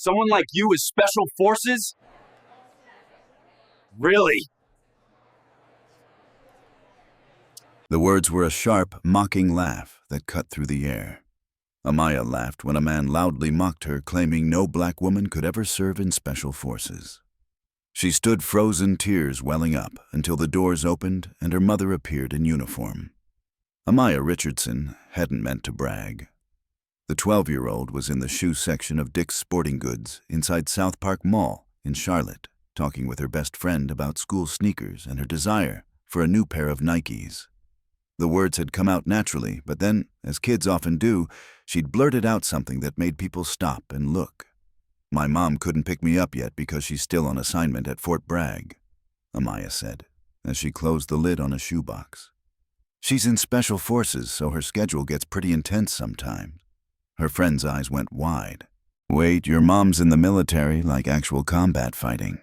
Someone like you is special forces? Really? The words were a sharp, mocking laugh that cut through the air. Amaya laughed when a man loudly mocked her, claiming no black woman could ever serve in special forces. She stood frozen, tears welling up, until the doors opened and her mother appeared in uniform. Amaya Richardson hadn't meant to brag. The 12-year-old was in the shoe section of Dick's Sporting Goods inside South Park Mall in Charlotte, talking with her best friend about school sneakers and her desire for a new pair of Nikes. The words had come out naturally, but then, as kids often do, she'd blurted out something that made people stop and look. "My mom couldn't pick me up yet because she's still on assignment at Fort Bragg," Amaya said, as she closed the lid on a shoebox. "She's in special forces, so her schedule gets pretty intense sometimes." Her friend's eyes went wide. "Wait, your mom's in the military, like actual combat fighting?"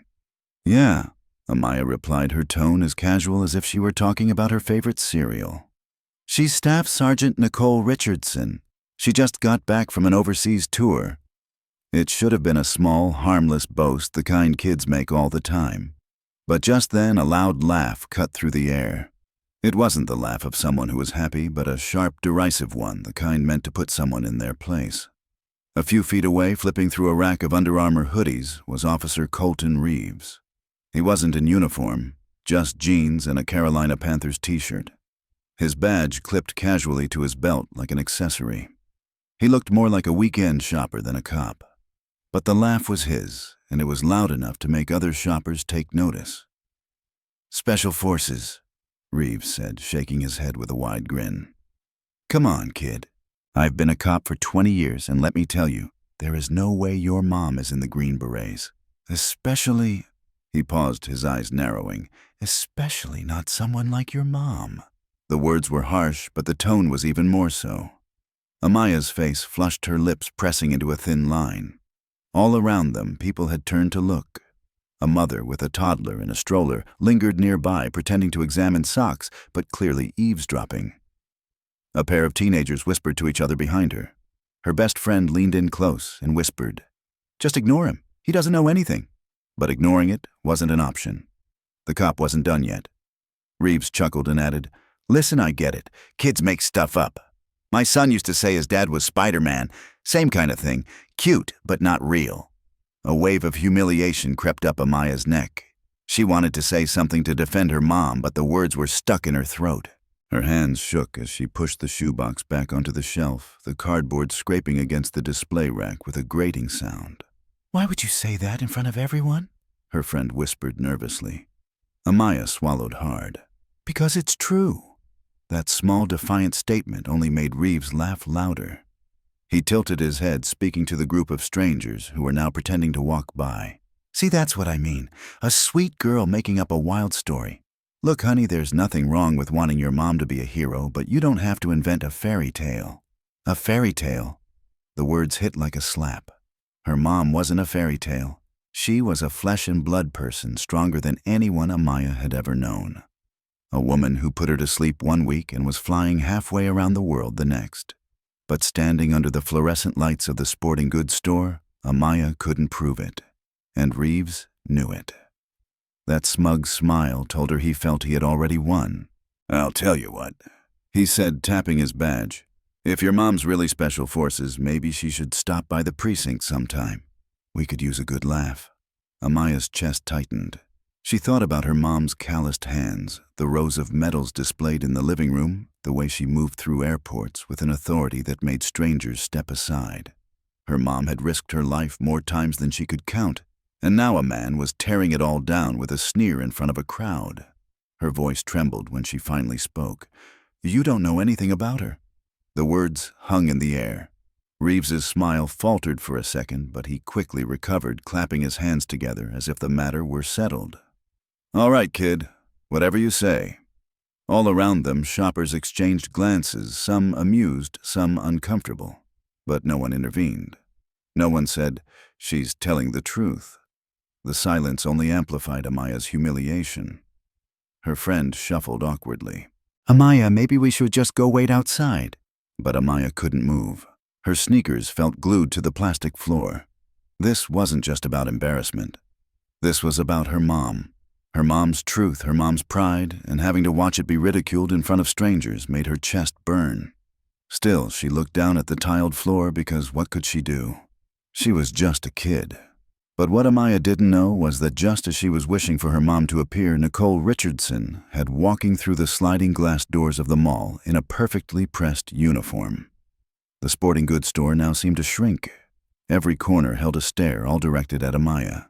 "Yeah," Amaya replied, her tone as casual as if she were talking about her favorite cereal. "She's Staff Sergeant Nicole Richardson. She just got back from an overseas tour." It should have been a small, harmless boast, the kind kids make all the time. But just then a loud laugh cut through the air. It wasn't the laugh of someone who was happy, but a sharp, derisive one, the kind meant to put someone in their place. A few feet away, flipping through a rack of Under Armour hoodies, was Officer Colton Reeves. He wasn't in uniform, just jeans and a Carolina Panthers t-shirt. His badge clipped casually to his belt like an accessory. He looked more like a weekend shopper than a cop. But the laugh was his, and it was loud enough to make other shoppers take notice. "Special Forces," Reeves said, shaking his head with a wide grin. "Come on, kid. I've been a cop for 20 years, and let me tell you, there is no way your mom is in the Green Berets. Especially," he paused, his eyes narrowing, "especially not someone like your mom." The words were harsh, but the tone was even more so. Amaya's face flushed, her lips pressing into a thin line. All around them, people had turned to look. A mother with a toddler in a stroller lingered nearby, pretending to examine socks, but clearly eavesdropping. A pair of teenagers whispered to each other behind her. Her best friend leaned in close and whispered, "Just ignore him. He doesn't know anything." But ignoring it wasn't an option. The cop wasn't done yet. Reeves chuckled and added, "Listen, I get it. Kids make stuff up. My son used to say his dad was Spider-Man. Same kind of thing. Cute, but not real." A wave of humiliation crept up Amaya's neck. She wanted to say something to defend her mom, but the words were stuck in her throat. Her hands shook as she pushed the shoebox back onto the shelf, the cardboard scraping against the display rack with a grating sound. "Why would you say that in front of everyone?" her friend whispered nervously. Amaya swallowed hard. "Because it's true." That small, defiant statement only made Reeves laugh louder. He tilted his head, speaking to the group of strangers who were now pretending to walk by. "See, that's what I mean. A sweet girl making up a wild story. Look, honey, there's nothing wrong with wanting your mom to be a hero, but you don't have to invent a fairy tale." "A fairy tale?" The words hit like a slap. Her mom wasn't a fairy tale. She was a flesh and blood person, stronger than anyone Amaya had ever known. A woman who put her to sleep one week and was flying halfway around the world the next. But standing under the fluorescent lights of the sporting goods store, Amaya couldn't prove it. And Reeves knew it. That smug smile told her he felt he had already won. "I'll tell you what," he said, tapping his badge. "If your mom's really special forces, maybe she should stop by the precinct sometime. We could use a good laugh." Amaya's chest tightened. She thought about her mom's calloused hands, the rows of medals displayed in the living room, the way she moved through airports with an authority that made strangers step aside. Her mom had risked her life more times than she could count, and now a man was tearing it all down with a sneer in front of a crowd. Her voice trembled when she finally spoke. "You don't know anything about her." The words hung in the air. Reeves's smile faltered for a second, but he quickly recovered, clapping his hands together as if the matter were settled. "All right, kid, whatever you say." All around them, shoppers exchanged glances, some amused, some uncomfortable. But no one intervened. No one said, "She's telling the truth." The silence only amplified Amaya's humiliation. Her friend shuffled awkwardly. "Amaya, maybe we should just go wait outside." But Amaya couldn't move. Her sneakers felt glued to the plastic floor. This wasn't just about embarrassment. This was about her mom. Her mom's truth, her mom's pride, and having to watch it be ridiculed in front of strangers made her chest burn. Still, she looked down at the tiled floor because what could she do? She was just a kid. But what Amaya didn't know was that just as she was wishing for her mom to appear, Nicole Richardson had walking through the sliding glass doors of the mall in a perfectly pressed uniform. The sporting goods store now seemed to shrink. Every corner held a stare, all directed at Amaya.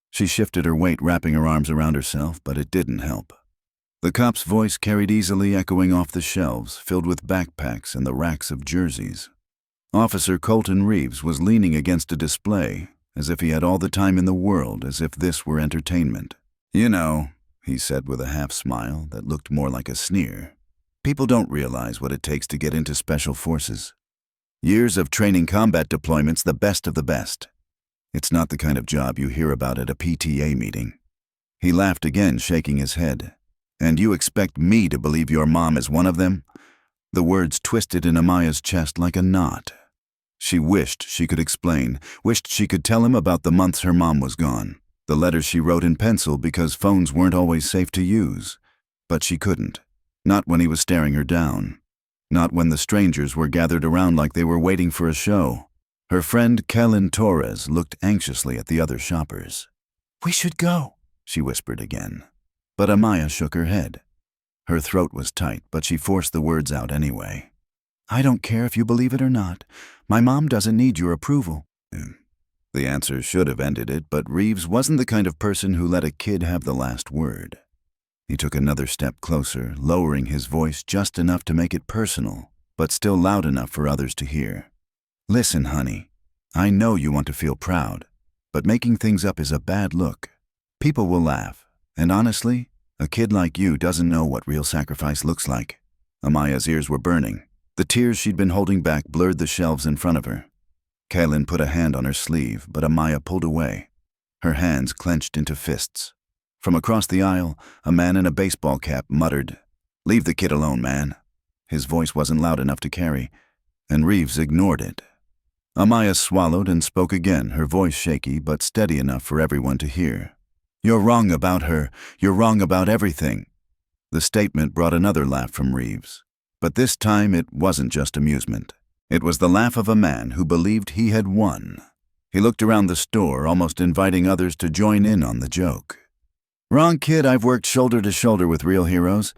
She shifted her weight, wrapping her arms around herself, but it didn't help. The cop's voice carried easily, echoing off the shelves, filled with backpacks and the racks of jerseys. Officer Colton Reeves was leaning against a display, as if he had all the time in the world, as if this were entertainment. "You know," he said with a half-smile that looked more like a sneer, "people don't realize what it takes to get into special forces. Years of training, combat deployments, the best of the best. It's not the kind of job you hear about at a PTA meeting." He laughed again, shaking his head. "And you expect me to believe your mom is one of them?" The words twisted in Amaya's chest like a knot. She wished she could explain, wished she could tell him about the months her mom was gone, the letters she wrote in pencil because phones weren't always safe to use. But she couldn't. Not when he was staring her down. Not when the strangers were gathered around like they were waiting for a show. Her friend Kellen Torres looked anxiously at the other shoppers. "We should go," she whispered again. But Amaya shook her head. Her throat was tight, but she forced the words out anyway. "I don't care if you believe it or not. My mom doesn't need your approval." The answer should have ended it, but Reeves wasn't the kind of person who let a kid have the last word. He took another step closer, lowering his voice just enough to make it personal, but still loud enough for others to hear. "Listen, honey, I know you want to feel proud, but making things up is a bad look. People will laugh, and honestly, a kid like you doesn't know what real sacrifice looks like." Amaya's ears were burning. The tears she'd been holding back blurred the shelves in front of her. Kaylin put a hand on her sleeve, but Amaya pulled away. Her hands clenched into fists. From across the aisle, a man in a baseball cap muttered, "Leave the kid alone, man." His voice wasn't loud enough to carry, and Reeves ignored it. Amaya swallowed and spoke again, her voice shaky but steady enough for everyone to hear. "You're wrong about her. You're wrong about everything." The statement brought another laugh from Reeves. But this time it wasn't just amusement. It was the laugh of a man who believed he had won. He looked around the store, almost inviting others to join in on the joke. "Wrong, kid. I've worked shoulder to shoulder with real heroes.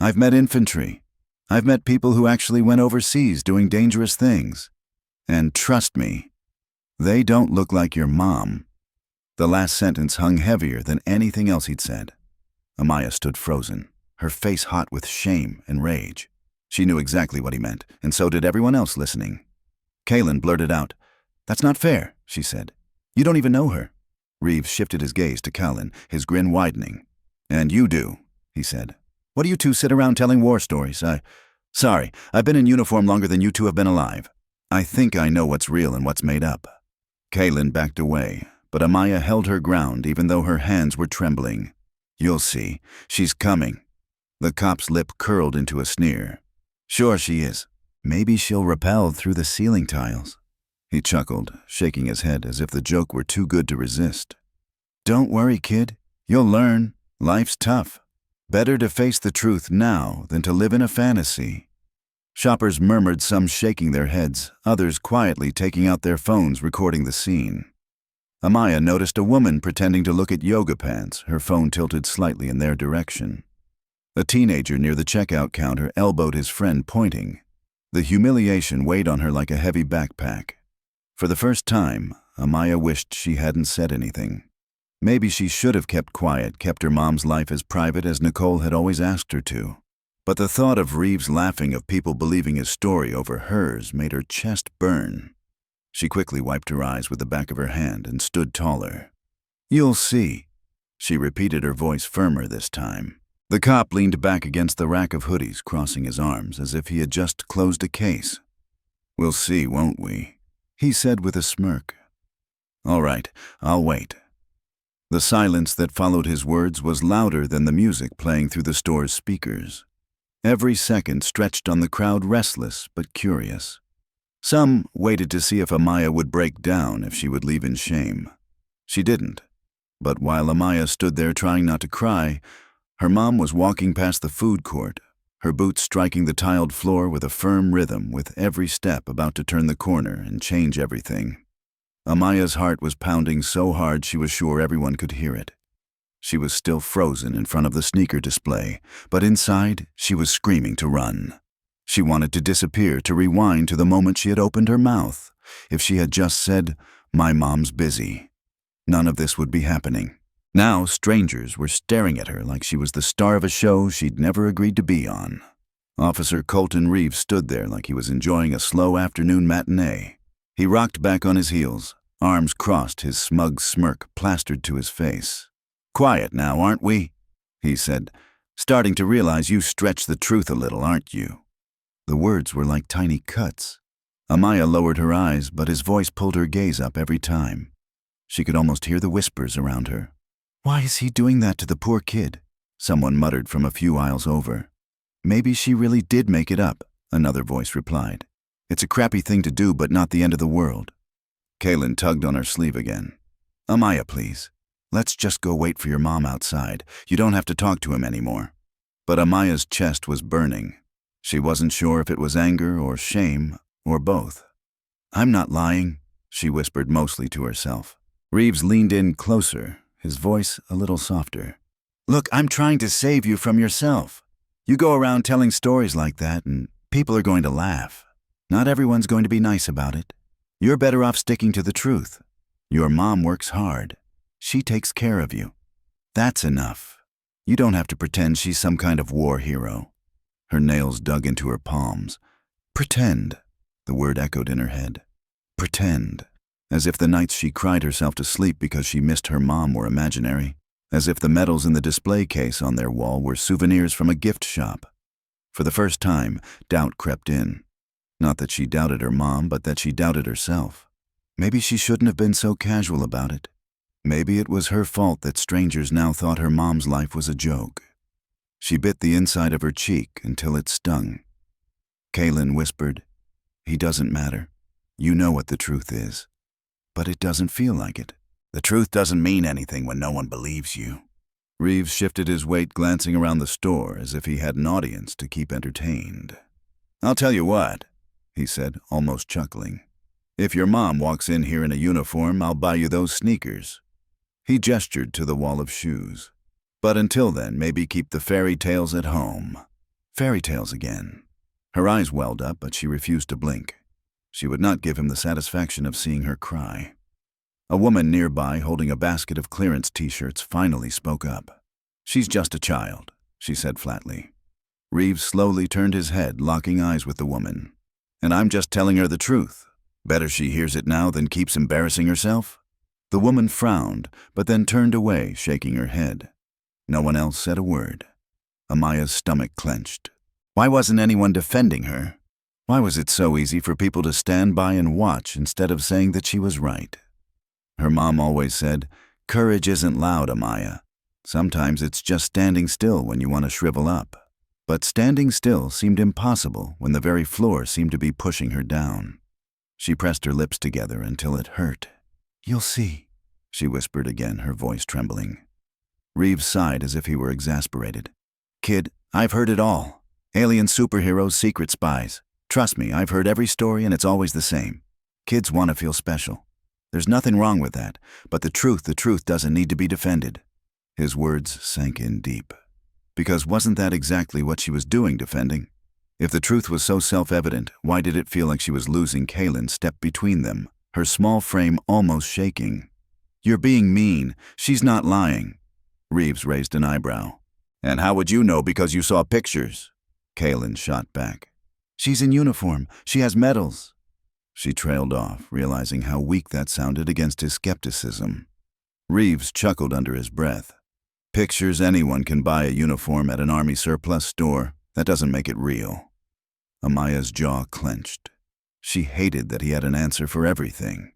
I've met infantry. I've met people who actually went overseas doing dangerous things. And trust me, they don't look like your mom." The last sentence hung heavier than anything else he'd said. Amaya stood frozen, her face hot with shame and rage. She knew exactly what he meant, and so did everyone else listening. Kaylin blurted out, "That's not fair," she said. "You don't even know her." Reeves shifted his gaze to Callan, his grin widening. "And you do," he said. "What do you two sit around telling war stories? Sorry, I've been in uniform longer than you two have been alive. I think I know what's real and what's made up." Kaylin backed away, but Amaya held her ground even though her hands were trembling. "You'll see. She's coming." The cop's lip curled into a sneer. "Sure she is. Maybe she'll rappel through the ceiling tiles." He chuckled, shaking his head as if the joke were too good to resist. "Don't worry, kid. You'll learn. Life's tough. Better to face the truth now than to live in a fantasy." Shoppers murmured, some shaking their heads, others quietly taking out their phones recording the scene. Amaya noticed a woman pretending to look at yoga pants, her phone tilted slightly in their direction. A teenager near the checkout counter elbowed his friend, pointing. The humiliation weighed on her like a heavy backpack. For the first time, Amaya wished she hadn't said anything. Maybe she should have kept quiet, kept her mom's life as private as Nicole had always asked her to. But the thought of Reeves laughing, of people believing his story over hers, made her chest burn. She quickly wiped her eyes with the back of her hand and stood taller. "You'll see," she repeated, her voice firmer this time. The cop leaned back against the rack of hoodies, crossing his arms as if he had just closed a case. "We'll see, won't we?" he said with a smirk. "All right, I'll wait." The silence that followed his words was louder than the music playing through the store's speakers. Every second stretched on the crowd, restless but curious. Some waited to see if Amaya would break down if she would leave in shame. She didn't. But while Amaya stood there trying not to cry, her mom was walking past the food court, her boots striking the tiled floor with a firm rhythm with every step about to turn the corner and change everything. Amaya's heart was pounding so hard she was sure everyone could hear it. She was still frozen in front of the sneaker display, but inside she was screaming to run. She wanted to disappear, to rewind to the moment she had opened her mouth. If she had just said, "My mom's busy," none of this would be happening. Now strangers were staring at her like she was the star of a show she'd never agreed to be on. Officer Colton Reeves stood there like he was enjoying a slow afternoon matinee. He rocked back on his heels, arms crossed, his smug smirk plastered to his face. "Quiet now, aren't we?" he said. "Starting to realize you stretch the truth a little, aren't you?" The words were like tiny cuts. Amaya lowered her eyes, but his voice pulled her gaze up every time. She could almost hear the whispers around her. "Why is he doing that to the poor kid?" someone muttered from a few aisles over. "Maybe she really did make it up," another voice replied. "It's a crappy thing to do, but not the end of the world." Kaylin tugged on her sleeve again. "Amaya, please. Let's just go wait for your mom outside. You don't have to talk to him anymore." But Amaya's chest was burning. She wasn't sure if it was anger or shame or both. "I'm not lying," she whispered mostly to herself. Reeves leaned in closer, his voice a little softer. "Look, I'm trying to save you from yourself. You go around telling stories like that and people are going to laugh. Not everyone's going to be nice about it. You're better off sticking to the truth. Your mom works hard. She takes care of you. That's enough. You don't have to pretend she's some kind of war hero." Her nails dug into her palms. "Pretend," the word echoed in her head. "Pretend." As if the nights she cried herself to sleep because she missed her mom were imaginary. As if the medals in the display case on their wall were souvenirs from a gift shop. For the first time, doubt crept in. Not that she doubted her mom, but that she doubted herself. Maybe she shouldn't have been so casual about it. Maybe it was her fault that strangers now thought her mom's life was a joke. She bit the inside of her cheek until it stung. Kaylin whispered, "He doesn't matter. You know what the truth is. But it doesn't feel like it. The truth doesn't mean anything when no one believes you." Reeves shifted his weight, glancing around the store as if he had an audience to keep entertained. "I'll tell you what," he said, almost chuckling. "If your mom walks in here in a uniform, I'll buy you those sneakers." He gestured to the wall of shoes. "But until then, maybe keep the fairy tales at home." Fairy tales again. Her eyes welled up, but she refused to blink. She would not give him the satisfaction of seeing her cry. A woman nearby, holding a basket of clearance t-shirts, finally spoke up. "She's just a child," she said flatly. Reeves slowly turned his head, locking eyes with the woman. "And I'm just telling her the truth. Better she hears it now than keeps embarrassing herself." The woman frowned, but then turned away, shaking her head. No one else said a word. Amaya's stomach clenched. Why wasn't anyone defending her? Why was it so easy for people to stand by and watch instead of saying that she was right? Her mom always said, "Courage isn't loud, Amaya. Sometimes it's just standing still when you want to shrivel up." But standing still seemed impossible when the very floor seemed to be pushing her down. She pressed her lips together until it hurt. "You'll see," she whispered again, her voice trembling. Reeves sighed as if he were exasperated. "Kid, I've heard it all. Alien superheroes, secret spies. Trust me, I've heard every story and it's always the same. Kids want to feel special. There's nothing wrong with that, but the truth doesn't need to be defended." His words sank in deep. Because wasn't that exactly what she was doing, defending? If the truth was so self-evident, why did it feel like she was losing Kaylin stepped between them, her small frame almost shaking? "You're being mean. She's not lying." Reeves raised an eyebrow. "And how would you know because you saw pictures?" Kaylin shot back. "She's in uniform. She has medals." She trailed off, realizing how weak that sounded against his skepticism. Reeves chuckled under his breath. "Pictures anyone can buy a uniform at an army surplus store. That doesn't make it real." Amaya's jaw clenched. She hated that he had an answer for everything.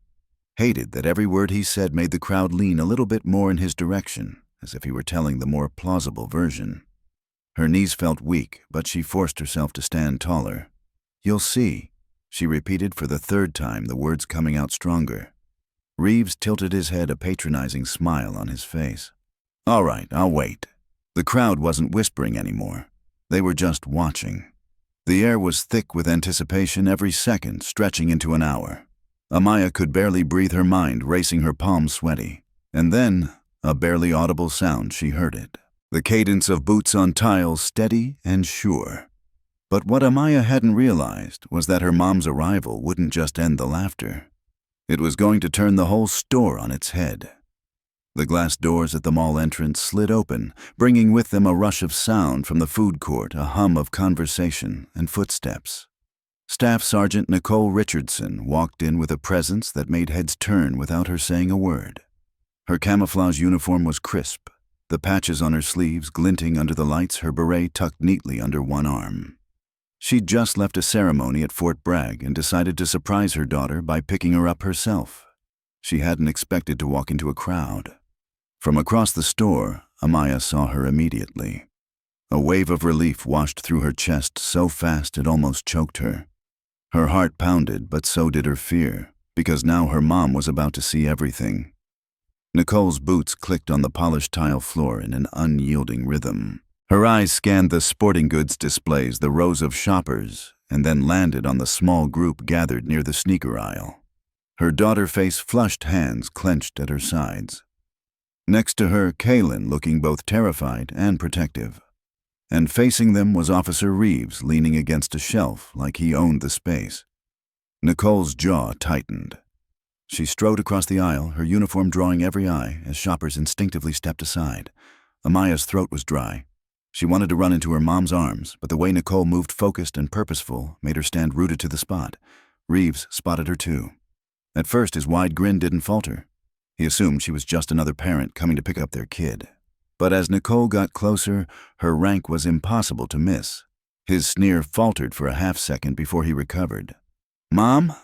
Hated that every word he said made the crowd lean a little bit more in his direction, as if he were telling the more plausible version. Her knees felt weak, but she forced herself to stand taller. "You'll see." she repeated for the third time, the words coming out stronger. Reeves tilted his head, a patronizing smile on his face. All right, I'll wait. The crowd wasn't whispering anymore. They were just watching. The air was thick with anticipation, every second stretching into an hour. Amaya could barely breathe, her mind racing, her palms sweaty. And then, a barely audible sound, she heard it. The cadence of boots on tiles, steady and sure. But what Amaya hadn't realized was that her mom's arrival wouldn't just end the laughter. It was going to turn the whole store on its head. The glass doors at the mall entrance slid open, bringing with them a rush of sound from the food court, a hum of conversation and footsteps. Staff Sergeant Nicole Richardson walked in with a presence that made heads turn without her saying a word. Her camouflage uniform was crisp, the patches on her sleeves glinting under the lights, her beret tucked neatly under one arm. She'd just left a ceremony at Fort Bragg and decided to surprise her daughter by picking her up herself. She hadn't expected to walk into a crowd. From across the store, Amaya saw her immediately. A wave of relief washed through her chest so fast it almost choked her. Her heart pounded, but so did her fear, because now her mom was about to see everything. Nicole's boots clicked on the polished tile floor in an unyielding rhythm. Her eyes scanned the sporting goods displays, the rows of shoppers, and then landed on the small group gathered near the sneaker aisle. Her daughter face flushed, hands clenched at her sides. Next to her, Kaylin, looking both terrified and protective. And facing them was Officer Reeves, leaning against a shelf like he owned the space. Nicole's jaw tightened. She strode across the aisle, her uniform drawing every eye as shoppers instinctively stepped aside. Amaya's throat was dry. She wanted to run into her mom's arms, but the way Nicole moved, focused and purposeful, made her stand rooted to the spot. Reeves spotted her too. At first, his wide grin didn't falter. He assumed she was just another parent coming to pick up their kid. But as Nicole got closer, her rank was impossible to miss. His sneer faltered for a half-second before he recovered. "Mom?"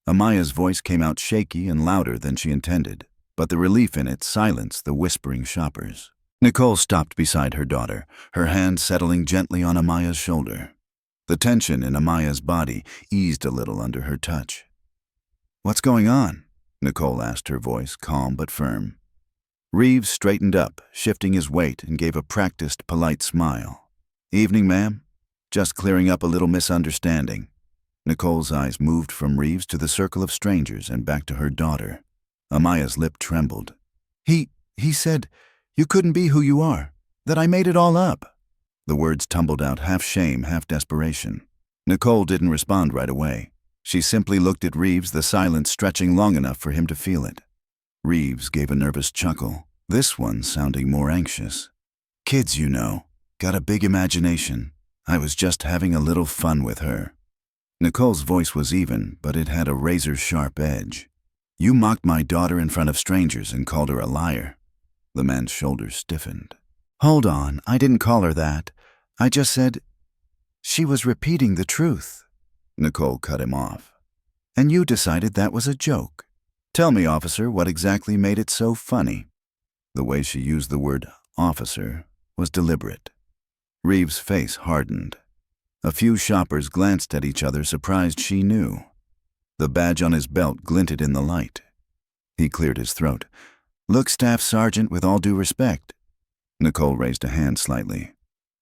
Amaya's voice came out shaky and louder than she intended, but the relief in it silenced the whispering shoppers. Nicole stopped beside her daughter, her hand settling gently on Amaya's shoulder. The tension in Amaya's body eased a little under her touch. "What's going on?" Nicole asked, her voice calm but firm. Reeves straightened up, shifting his weight, and gave a practiced, polite smile. "Evening, ma'am. Just clearing up a little misunderstanding." Nicole's eyes moved from Reeves to the circle of strangers and back to her daughter. Amaya's lip trembled. He said, you couldn't be who you are, that I made it all up." The words tumbled out, half shame, half desperation. Nicole didn't respond right away. She simply looked at Reeves, the silence stretching long enough for him to feel it. Reeves gave a nervous chuckle, this one sounding more anxious. "Kids, you know, got a big imagination. I was just having a little fun with her." Nicole's voice was even, but it had a razor-sharp edge. "You mocked my daughter in front of strangers and called her a liar." The man's shoulders stiffened. "Hold on, I didn't call her that. I just said she was repeating the truth." Nicole cut him off. "And you decided that was a joke. Tell me, officer, what exactly made it so funny?" The way she used the word officer was deliberate. Reeves' face hardened. A few shoppers glanced at each other, surprised she knew. The badge on his belt glinted in the light. He cleared his throat. "Look, Staff Sergeant, with all due respect." Nicole raised a hand slightly.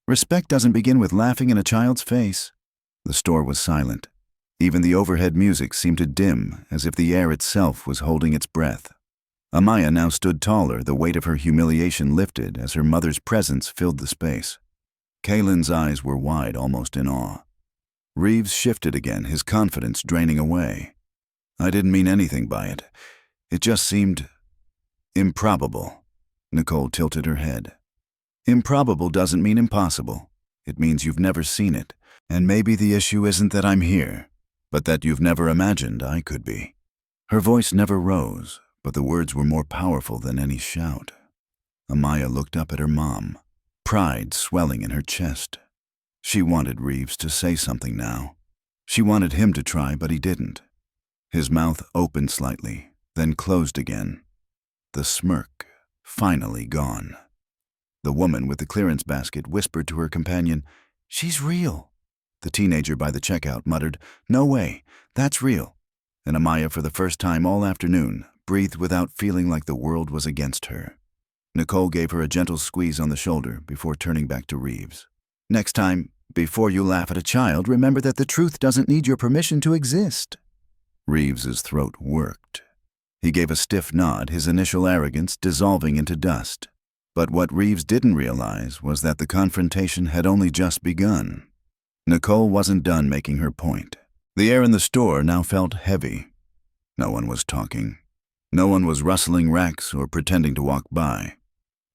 "Respect doesn't begin with laughing in a child's face." The store was silent. Even the overhead music seemed to dim, as if the air itself was holding its breath. Amaya now stood taller, the weight of her humiliation lifted as her mother's presence filled the space. Kaylin's eyes were wide, almost in awe. Reeves shifted again, his confidence draining away. "I didn't mean anything by it. It just seemed improbable." Nicole tilted her head. "Improbable doesn't mean impossible. It means you've never seen it. And maybe the issue isn't that I'm here, but that you've never imagined I could be." Her voice never rose, but the words were more powerful than any shout. Amaya looked up at her mom, pride swelling in her chest. She wanted Reeves to say something now. She wanted him to try, but he didn't. His mouth opened slightly, then closed again. The smirk finally gone. The woman with the clearance basket whispered to her companion, "She's real. the teenager by the checkout, muttered, "No way, that's real." And Amaya, for the first time all afternoon, breathed without feeling like the world was against her. Nicole gave her a gentle squeeze on the shoulder before turning back to Reeves. "Next time, before you laugh at a child, remember that the truth doesn't need your permission to exist." Reeves's throat worked. He gave a stiff nod, his initial arrogance dissolving into dust. But what Reeves didn't realize was that the confrontation had only just begun. Nicole wasn't done making her point. The air in the store now felt heavy. No one was talking. No one was rustling racks or pretending to walk by.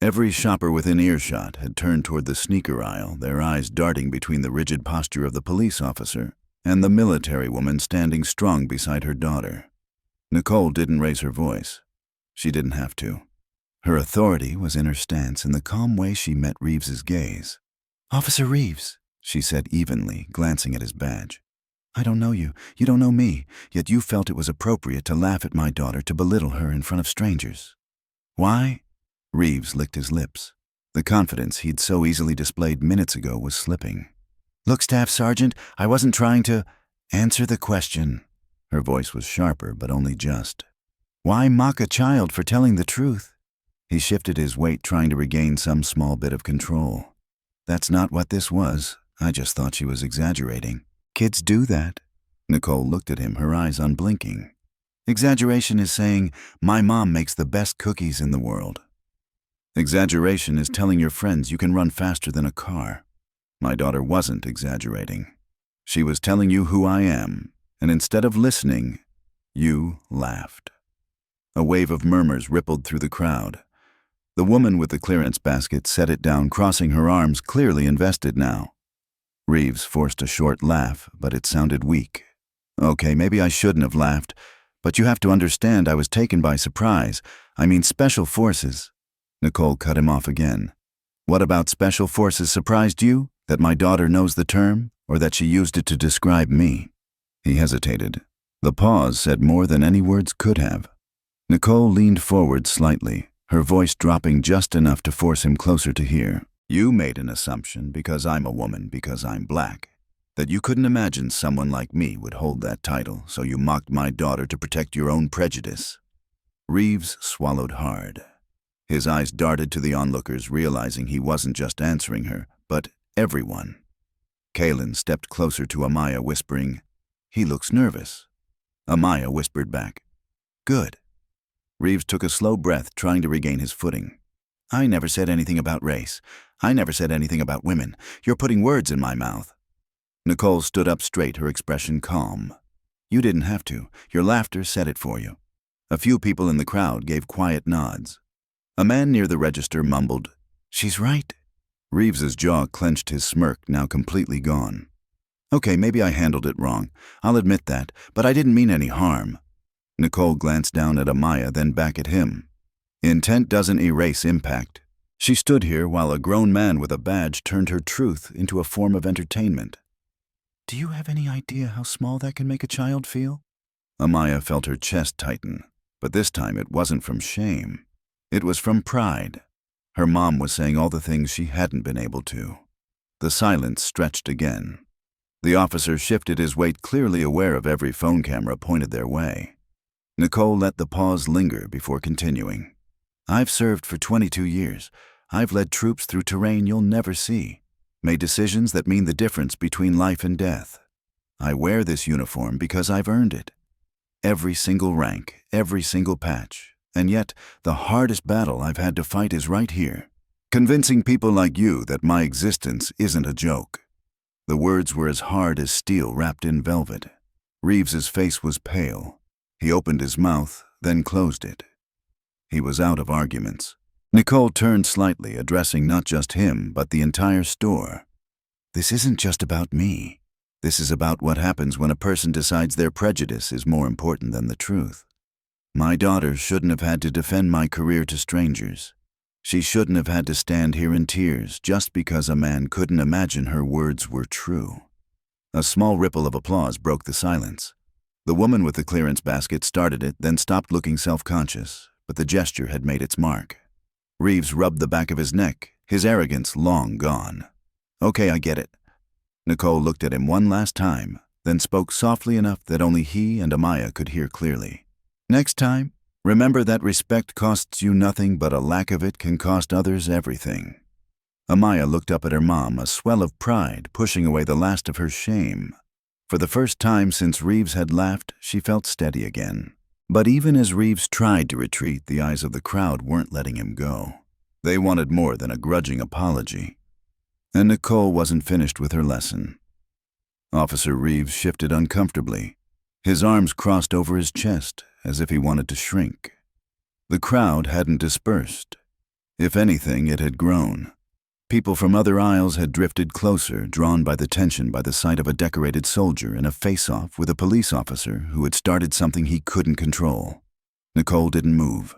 Every shopper within earshot had turned toward the sneaker aisle, their eyes darting between the rigid posture of the police officer and the military woman standing strong beside her daughter. Nicole didn't raise her voice. She didn't have to. Her authority was in her stance and the calm way she met Reeves's gaze. "Officer Reeves," she said evenly, glancing at his badge. "I don't know you, you don't know me, yet you felt it was appropriate to laugh at my daughter, to belittle her in front of strangers. Why?" Reeves licked his lips. The confidence he'd so easily displayed minutes ago was slipping. "Look, Staff Sergeant, I wasn't trying to—" "Answer the question." Her voice was sharper, but only just. "Why mock a child for telling the truth?" He shifted his weight, trying to regain some small bit of control. "That's not what this was. I just thought she was exaggerating. Kids do that." Nicole looked at him, her eyes unblinking. "Exaggeration is saying, 'My mom makes the best cookies in the world.' Exaggeration is telling your friends you can run faster than a car. My daughter wasn't exaggerating. She was telling you who I am, and instead of listening, you laughed." A wave of murmurs rippled through the crowd. The woman with the clearance basket set it down, crossing her arms, clearly invested now. Reeves forced a short laugh, but it sounded weak. "Okay, maybe I shouldn't have laughed, but you have to understand I was taken by surprise. I mean, Special Forces." Nicole cut him off again. "What about Special Forces surprised you? That my daughter knows the term, or that she used it to describe me?" He hesitated. The pause said more than any words could have. Nicole leaned forward slightly, her voice dropping just enough to force him closer to hear. "You made an assumption, because I'm a woman, because I'm black, that you couldn't imagine someone like me would hold that title, so you mocked my daughter to protect your own prejudice." Reeves swallowed hard. His eyes darted to the onlookers, realizing he wasn't just answering her, but everyone. Kaylin stepped closer to Amaya, whispering, "He looks nervous." Amaya whispered back, "Good." Reeves took a slow breath, trying to regain his footing. "I never said anything about race. I never said anything about women. You're putting words in my mouth." Nicole stood up straight, her expression calm. "You didn't have to. Your laughter said it for you." A few people in the crowd gave quiet nods. A man near the register mumbled, "She's right." Reeves's jaw clenched, his smirk now completely gone. "Okay, maybe I handled it wrong. I'll admit that, but I didn't mean any harm." Nicole glanced down at Amaya, then back at him. "Intent doesn't erase impact." She stood here while a grown man with a badge turned her truth into a form of entertainment. "Do you have any idea how small that can make a child feel?" Amaya felt her chest tighten, but this time it wasn't from shame. It was from pride. Her mom was saying all the things she hadn't been able to. The silence stretched again. The officer shifted his weight, clearly aware of every phone camera pointed their way. Nicole let the pause linger before continuing. "I've served for 22 years. I've led troops through terrain you'll never see. Made decisions that mean the difference between life and death. I wear this uniform because I've earned it. Every single rank, every single patch. And yet, the hardest battle I've had to fight is right here. Convincing people like you that my existence isn't a joke." The words were as hard as steel wrapped in velvet. Reeves's face was pale. He opened his mouth, then closed it. He was out of arguments. Nicole turned slightly, addressing not just him, but the entire store. "This isn't just about me. This is about what happens when a person decides their prejudice is more important than the truth. My daughter shouldn't have had to defend my career to strangers. She shouldn't have had to stand here in tears just because a man couldn't imagine her words were true." A small ripple of applause broke the silence. The woman with the clearance basket started it, then stopped, looking self-conscious, but the gesture had made its mark. Reeves rubbed the back of his neck, his arrogance long gone. "Okay, I get it." Nicole looked at him one last time, then spoke softly enough that only he and Amaya could hear clearly. Next time, remember that respect costs you nothing, but a lack of it can cost others everything. Amaya looked up at her mom, a swell of pride pushing away the last of her shame. For the first time since Reeves had laughed, she felt steady again. But even as Reeves tried to retreat, the eyes of the crowd weren't letting him go. They wanted more than a grudging apology. And Nicole wasn't finished with her lesson. Officer Reeves shifted uncomfortably. His arms crossed over his chest, as if he wanted to shrink. The crowd hadn't dispersed. If anything, it had grown. People from other aisles had drifted closer, drawn by the tension by the sight of a decorated soldier in a face-off with a police officer who had started something he couldn't control. Nicole didn't move.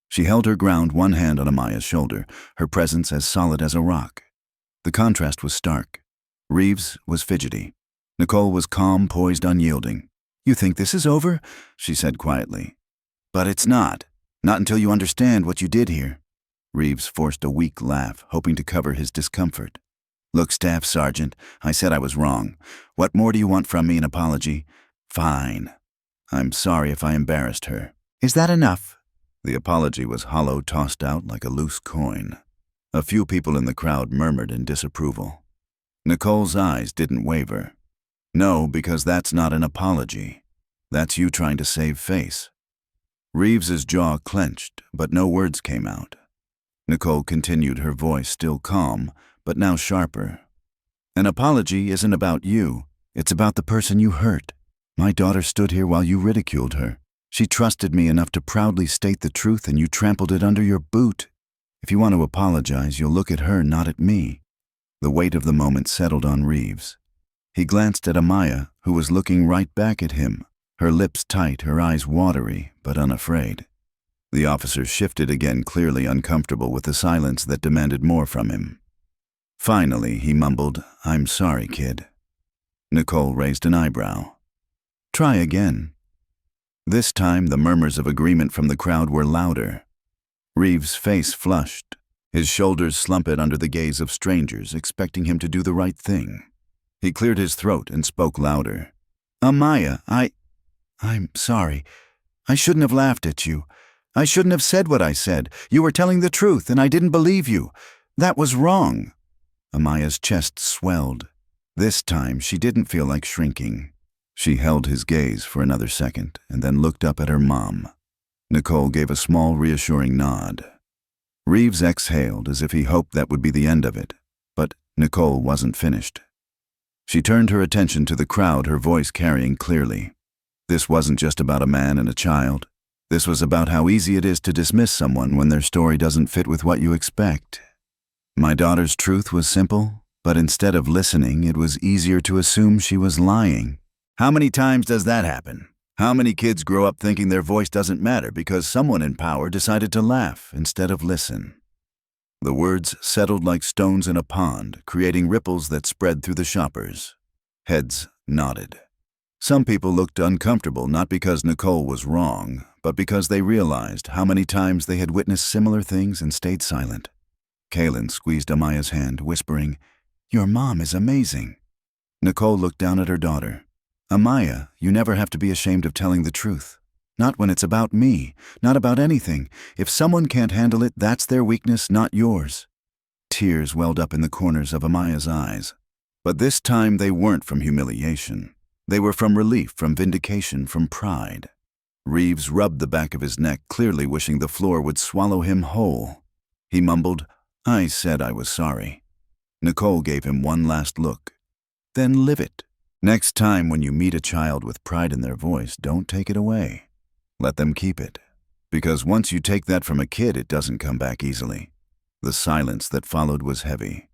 She held her ground, one hand on Amaya's shoulder, her presence as solid as a rock. The contrast was stark. Reeves was fidgety. Nicole was calm, poised, unyielding. "You think this is over?" she said quietly. "But it's not. Not until you understand what you did here." Reeves forced a weak laugh, hoping to cover his discomfort. "Look, Staff Sergeant, I said I was wrong. What more do you want from me, an apology?" "Fine. I'm sorry if I embarrassed her." "Is that enough?" The apology was hollow, tossed out like a loose coin. A few people in the crowd murmured in disapproval. Nicole's eyes didn't waver. "No, because that's not an apology. That's you trying to save face." Reeves's jaw clenched, but no words came out. Nicole continued, her voice still calm, but now sharper. "An apology isn't about you. It's about the person you hurt. My daughter stood here while you ridiculed her. She trusted me enough to proudly state the truth, and you trampled it under your boot. If you want to apologize, you'll look at her, not at me." The weight of the moment settled on Reeves. He glanced at Amaya, who was looking right back at him, her lips tight, her eyes watery, but unafraid. The officer shifted again, clearly uncomfortable with the silence that demanded more from him. Finally, he mumbled, "I'm sorry, kid." Nicole raised an eyebrow. "Try again." This time, the murmurs of agreement from the crowd were louder. Reeves' face flushed, his shoulders slumped under the gaze of strangers, expecting him to do the right thing. He cleared his throat and spoke louder. "Amaya, I'm sorry. I shouldn't have laughed at you. I shouldn't have said what I said. You were telling the truth, and I didn't believe you. That was wrong." Amaya's chest swelled. This time, she didn't feel like shrinking. She held his gaze for another second and then looked up at her mom. Nicole gave a small, reassuring nod. Reeves exhaled as if he hoped that would be the end of it, but Nicole wasn't finished. She turned her attention to the crowd, her voice carrying clearly. This wasn't just about a man and a child. This was about how easy it is to dismiss someone when their story doesn't fit with what you expect. My daughter's truth was simple, but instead of listening, it was easier to assume she was lying. How many times does that happen? How many kids grow up thinking their voice doesn't matter because someone in power decided to laugh instead of listen? The words settled like stones in a pond, creating ripples that spread through the shoppers. Heads nodded. Some people looked uncomfortable, not because Nicole was wrong, but because they realized how many times they had witnessed similar things and stayed silent. Kaylin squeezed Amaya's hand, whispering, "Your mom is amazing." Nicole looked down at her daughter. "Amaya, you never have to be ashamed of telling the truth. Not when it's about me, not about anything. If someone can't handle it, that's their weakness, not yours." Tears welled up in the corners of Amaya's eyes. But this time they weren't from humiliation. They were from relief, from vindication, from pride. Reeves rubbed the back of his neck, clearly wishing the floor would swallow him whole. He mumbled, "I said I was sorry." Nicole gave him one last look. "Then live it. Next time when you meet a child with pride in their voice, don't take it away. Let them keep it. Because once you take that from a kid, it doesn't come back easily." The silence that followed was heavy.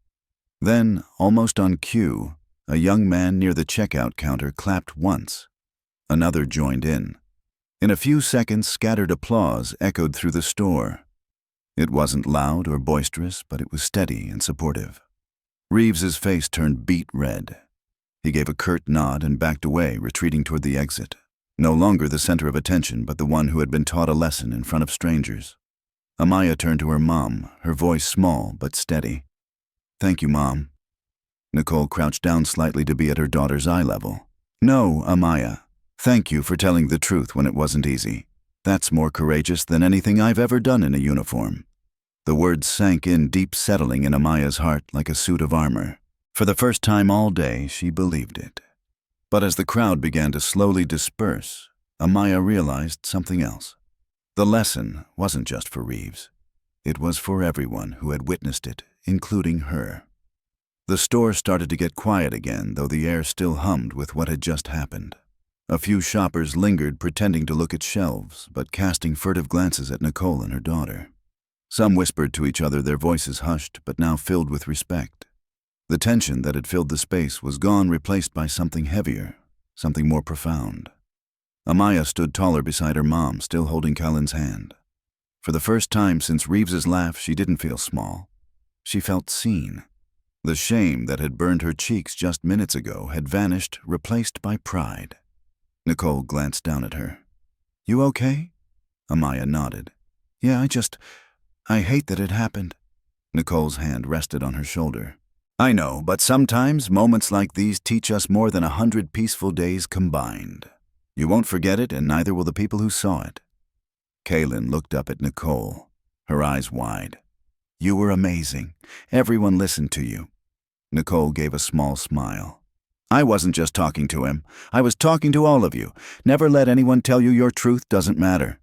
Then, almost on cue, a young man near the checkout counter clapped once. Another joined in. In a few seconds, scattered applause echoed through the store. It wasn't loud or boisterous, but it was steady and supportive. Reeves's face turned beet red. He gave a curt nod and backed away, retreating toward the exit. No longer the center of attention, but the one who had been taught a lesson in front of strangers. Amaya turned to her mom, her voice small but steady. "Thank you, Mom." Nicole crouched down slightly to be at her daughter's eye level. No, Amaya. Thank you for telling the truth when it wasn't easy. That's more courageous than anything I've ever done in a uniform. The words sank in deep, settling in Amaya's heart like a suit of armor. For the first time all day, she believed it. But as the crowd began to slowly disperse, Amaya realized something else. The lesson wasn't just for Reeves. It was for everyone who had witnessed it, including her. The store started to get quiet again, though the air still hummed with what had just happened. A few shoppers lingered, pretending to look at shelves, but casting furtive glances at Nicole and her daughter. Some whispered to each other, their voices hushed, but now filled with respect. The tension that had filled the space was gone, replaced by something heavier, something more profound. Amaya stood taller beside her mom, still holding Callan's hand. For the first time since Reeves's laugh, she didn't feel small. She felt seen. The shame that had burned her cheeks just minutes ago had vanished, replaced by pride. Nicole glanced down at her. You okay? Amaya nodded. Yeah, I hate that it happened. Nicole's hand rested on her shoulder. I know, but sometimes moments like these teach us more than 100 peaceful days combined. You won't forget it, and neither will the people who saw it. Kaylin looked up at Nicole, her eyes wide. You were amazing. Everyone listened to you. Nicole gave a small smile. I wasn't just talking to him. I was talking to all of you. Never let anyone tell you your truth doesn't matter.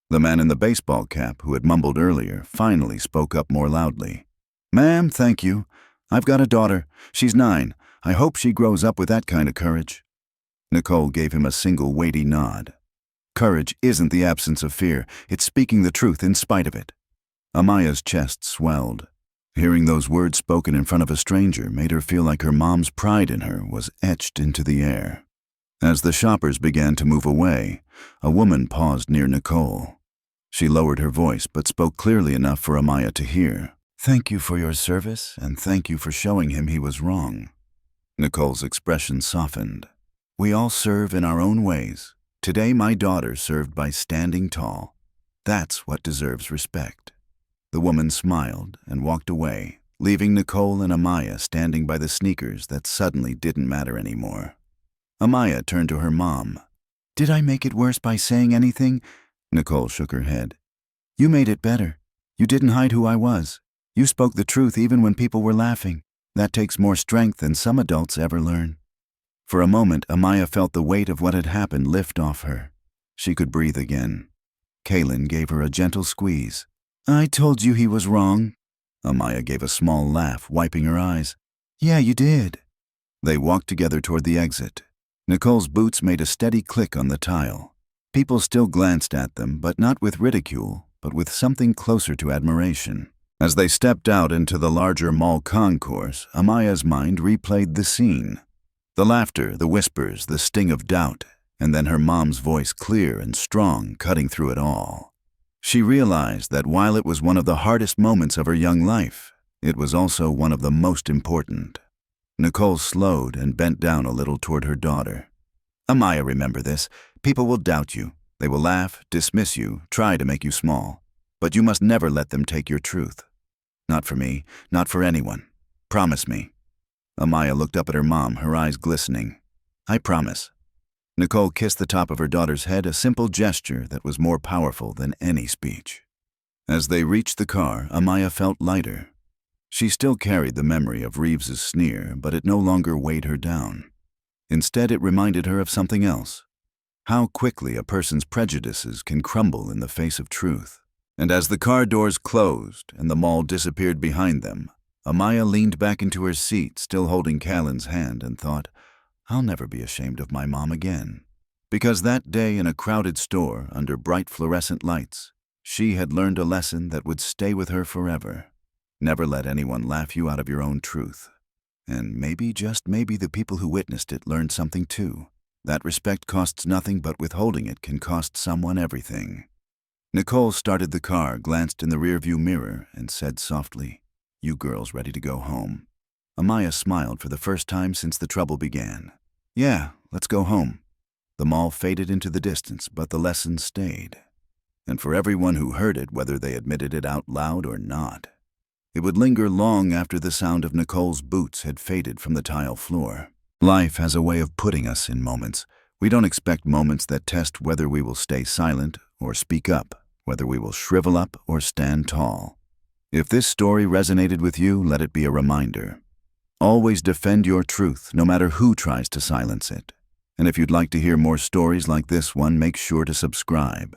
The man in the baseball cap, who had mumbled earlier, finally spoke up more loudly. Ma'am, thank you. I've got a daughter. She's 9. I hope she grows up with that kind of courage. Nicole gave him a single weighty nod. Courage isn't the absence of fear. It's speaking the truth in spite of it. Amaya's chest swelled. Hearing those words spoken in front of a stranger made her feel like her mom's pride in her was etched into the air. As the shoppers began to move away, a woman paused near Nicole. She lowered her voice but spoke clearly enough for Amaya to hear. Thank you for your service, and thank you for showing him he was wrong. Nicole's expression softened. We all serve in our own ways. Today my daughter served by standing tall. That's what deserves respect. The woman smiled and walked away, leaving Nicole and Amaya standing by the sneakers that suddenly didn't matter anymore. Amaya turned to her mom. Did I make it worse by saying anything? Nicole shook her head. You made it better. You didn't hide who I was. You spoke the truth even when people were laughing. That takes more strength than some adults ever learn. For a moment, Amaya felt the weight of what had happened lift off her. She could breathe again. Kaylin gave her a gentle squeeze. I told you he was wrong. Amaya gave a small laugh, wiping her eyes. Yeah, you did. They walked together toward the exit. Nicole's boots made a steady click on the tile. People still glanced at them, but not with ridicule, but with something closer to admiration. As they stepped out into the larger mall concourse, Amaya's mind replayed the scene. The laughter, the whispers, the sting of doubt, and then her mom's voice clear and strong, cutting through it all. She realized that while it was one of the hardest moments of her young life, it was also one of the most important. Nicole slowed and bent down a little toward her daughter. Amaya, remember this. People will doubt you. They will laugh, dismiss you, try to make you small. But you must never let them take your truth. Not for me, not for anyone. Promise me. Amaya looked up at her mom, her eyes glistening. I promise. Nicole kissed the top of her daughter's head, a simple gesture that was more powerful than any speech. As they reached the car, Amaya felt lighter. She still carried the memory of Reeves's sneer, but it no longer weighed her down. Instead, it reminded her of something else. How quickly a person's prejudices can crumble in the face of truth. And as the car doors closed and the mall disappeared behind them, Amaya leaned back into her seat, still holding Callan's hand, and thought, I'll never be ashamed of my mom again. Because that day in a crowded store under bright fluorescent lights, she had learned a lesson that would stay with her forever. Never let anyone laugh you out of your own truth. And maybe, just maybe, the people who witnessed it learned something too. That respect costs nothing, but withholding it can cost someone everything. Nicole started the car, glanced in the rearview mirror, and said softly, You girls ready to go home? Amaya smiled for the first time since the trouble began. Yeah, let's go home. The mall faded into the distance, but the lesson stayed. And for everyone who heard it, whether they admitted it out loud or not, It would linger long after the sound of Nicole's boots had faded from the tile floor. Life has a way of putting us in moments. We don't expect moments that test whether we will stay silent or speak up, whether we will shrivel up or stand tall. If this story resonated with you, let it be a reminder. Always defend your truth, no matter who tries to silence it. And if you'd like to hear more stories like this one, make sure to subscribe.